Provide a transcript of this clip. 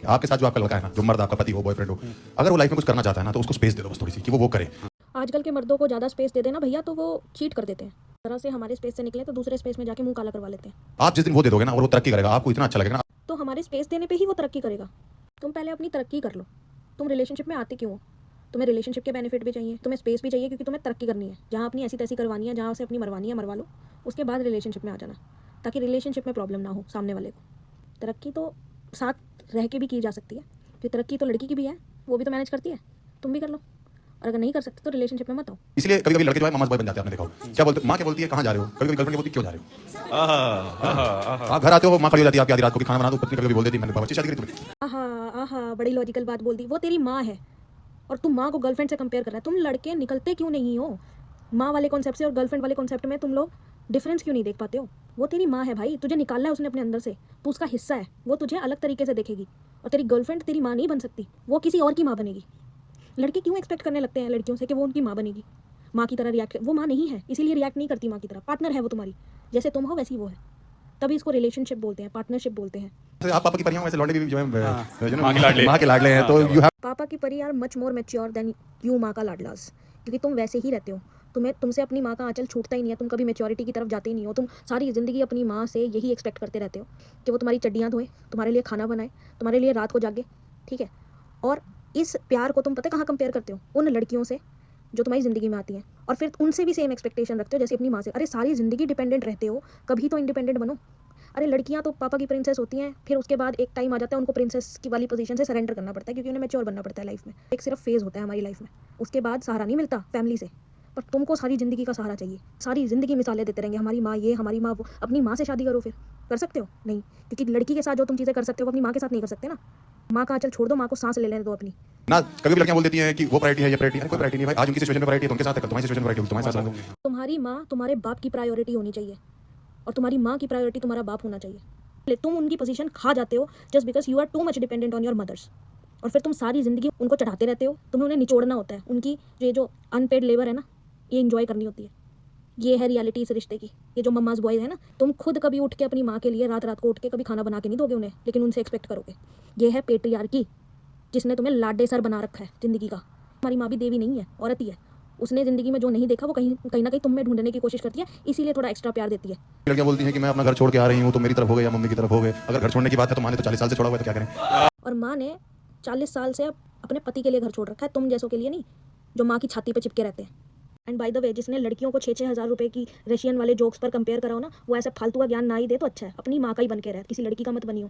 आपके साथ जो आपका लड़का है ना, जो मर्द आपका पति हो, बॉयफ्रेंड हो, अगर वो लाइफ में कुछ करना चाहता है ना, तो उसको स्पेस दे दो बस थोड़ी सी कि वो करे। आजकल के मर्दों को ज़्यादा स्पेस दे देना भैया तो वो चीट कर देते हैं। तरह से हमारे स्पेस से निकले तो दूसरे स्पेस में जाके मुंह काला करवा लेते हैं। आप जिस दिन वो दे दोगे ना और वो तरक्की करेगा, आपको इतना अच्छा लगेगा ना। तो हमारे स्पेस देने पे ही वो तरक्की करेगा। तुम पहले अपनी तरक्की कर लो। तुम रिलेशनशिप में आते क्यों हो? तुम्हें रिलेशनशिप के बेनिफिट भी चाहिए, तुम्हें स्पेस भी चाहिए, क्योंकि तुम्हें तरक्की करनी है। जहाँ अपनी ऐसी तैसी करवानी है, जहाँ से अपनी मरवानी है मरवा लो, उसके बाद रिलेशनशिप में आ जाना, ताकि रिलेशनशिप में प्रॉब्लम ना हो सामने वाले को। तरक्की तो साथ रह के भी की जा सकती है, क्योंकि तरक्की तो लड़की की भी है, वो भी तो मैनेज करती है। तुम भी कर लो, और अगर नहीं कर सकते तो रिलेशनशिप में मत आओ। इसलिए कभी कभी लड़के जो है मामा बॉय बन जाते हैं, आपने देखा हो। क्या बोलते, माँ क्या बोलती है कहाँ जा रहे हो, कभी कभी गर्लफ्रेंड बोलती है क्यों जा रहे हो। आप घर आते हो, माँ खड़ी हो जाती है आपकी आधी रात को कि खाना बना दो, पत्नी कभी बोल देती है मैंने बच्ची शादी करी तुमने। आहा आहा, बड़ी लॉजिकल बात बोल दी। वो तेरी माँ है और तुम माँ को गर्लफ्रेंड से कंपेयर कर रहा है। तुम लड़के निकलते क्यों नहीं हो? माँ वाले कॉन्सेप्ट से और गर्लफ्रेंड वाले कॉन्सेप्ट में तुम लोग डिफरेंस क्यों नहीं देख पाते हो? वो तेरी माँ है भाई, तुझे निकालना है उसने अपने अंदर से, तू उसका हिस्सा है, वो तुझे अलग तरीके से देखेगी। और तेरी गर्लफ्रेंड तेरी माँ नहीं बन सकती, वो किसी और की माँ बनेगी। लड़के क्यों एक्सपेक्ट करने लगते हैं लड़कियों से कि वो उनकी माँ बनेगी, माँ की तरह रिएक्ट। वो माँ नहीं है, इसीलिए रिएक्ट नहीं करती माँ की तरह। पार्टनर है वो तुम्हारी, जैसे तुम हो वैसी वो है। तभी इसको रिलेशनशिप बोलते हैं, पार्टनरशिप बोलते हैं। आप पापा की परियां वैसे लौंडे भी जो है माँ के लाडले हैं, तो यू हैव। पापा की परी are much more mature than you माँ का लाडलास, क्योंकि तुम वैसे ही रहते हो। तुमसे अपनी माँ का आंचल छूटता ही नहीं है, तुम कभी मैच्योरिटी की तरफ जाते ही नहीं हो। तुम सारी ज़िंदगी अपनी माँ से यही एक्सपेक्ट करते रहते हो कि वो तुम्हारी चड्डियाँ धोए, तुम्हारे लिए खाना बनाए, तुम्हारे लिए रात को जागे, ठीक है। और इस प्यार को तुम पता कहाँ कंपेयर करते हो? उन लड़कियों से जो तुम्हारी ज़िंदगी में आती हैं, और फिर उनसे भी सेम एक्सपेक्टेशन रखते हो जैसे अपनी माँ से। अरे सारी ज़िंदगी डिपेंडेंट रहते हो, कभी तो इंडिपेंडेंट बनो। अरे लड़कियां तो पापा की प्रिंसेस होती हैं, फिर उसके बाद एक टाइम आ जाता है उनको प्रिंसेस की वाली पोजीशन से सरेंडर करना पड़ता है, क्योंकि उन्हें मैच्योर बनना पड़ता है लाइफ में। एक सिर्फ फेज़ होता है हमारी लाइफ में, उसके बाद सहारा नहीं मिलता फैमिली से। पर तुमको सारी ज़िंदगी का सहारा चाहिए। सारी ज़िंदगी मिसालें देते रहेंगे, हमारी माँ ये, हमारी माँ वो। अपनी माँ से शादी करो, फिर कर सकते हो? नहीं, क्योंकि लड़की के साथ जो तुम चीज़ें कर सकते हो वो अपनी माँ के साथ नहीं कर सकते ना। माँ का आंचल छोड़ दो, माँ को सांस ले लेने दो अपनी। ना कभी भी लड़कियां बोल देती हैं कि वो प्रायोरिटी है, ये प्रायोरिटी है। कोई प्रायोरिटी नहीं भाई, आज उनकी सिचुएशन में प्रायोरिटी है तो उनके साथ है, कल तुम्हारी सिचुएशन में प्रायोरिटी होगी तुम्हारे साथ रहूंगी। तुम्हारी माँ तुम्हारे बाप की प्रायोरिटी होनी चाहिए, और तुम्हारी माँ की प्रायोरिटी तुम्हारा बाप होना चाहिए। तुम उनकी पोजीशन खा जाते हो just because you are too much dependent on your mothers, और फिर तुम सारी ज़िंदगी उनको चढ़ाते रहते हो। तुम्हें उन्हें निचोड़ना होता है, उनकी ये जो अनपेड लेबर है ना, ये इन्जॉय करनी होती है। ये है रियलिटी इस रिश्ते की। ये जो मम्माज बॉयज है ना, तुम खुद कभी उठ के अपनी माँ के लिए रात रात को उठ के कभी खाना बना के नहीं दोगे उन्हें, लेकिन उनसे एक्सपेक्ट करोगे। ये है पेट्रियार्की, जिसने तुम्हें लाडे सर बना रखा है ज़िंदगी का। हमारी माँ भी देवी नहीं है, औरत ही है। उसने ज़िंदगी में जो नहीं देखा वो कहीं कहीं ना कहीं तुम में ढूंढने की कोशिश करती है, इसीलिए थोड़ा एक्स्ट्रा प्यार देती है। लड़कियां बोलती हैं कि मैं अपना घर छोड़ के आ रही हूँ, तो मेरी तरफ हो गए या मम्मी की तरफ हो गए। अगर घर छोड़ने की बात है तो माँ ने तो 40 साल से छोड़ा हुआ है, तो क्या करें। और माँ ने 40 साल से अपने पति के लिए घर छोड़ रखा है, तुम जैसों के लिए नहीं, जो माँ की छाती पे चिपके रहते हैं। एंड बाय द वे, जिसने लड़कियों को 6-6 हज़ार रुपए की रशियन वाले जोक्स पर कंपेयर करा हो ना, वो ऐसा फालतू का ज्ञान ना ही दे तो अच्छा है। अपनी माँ का ही बन के रहे, किसी लड़की का मत बनियो।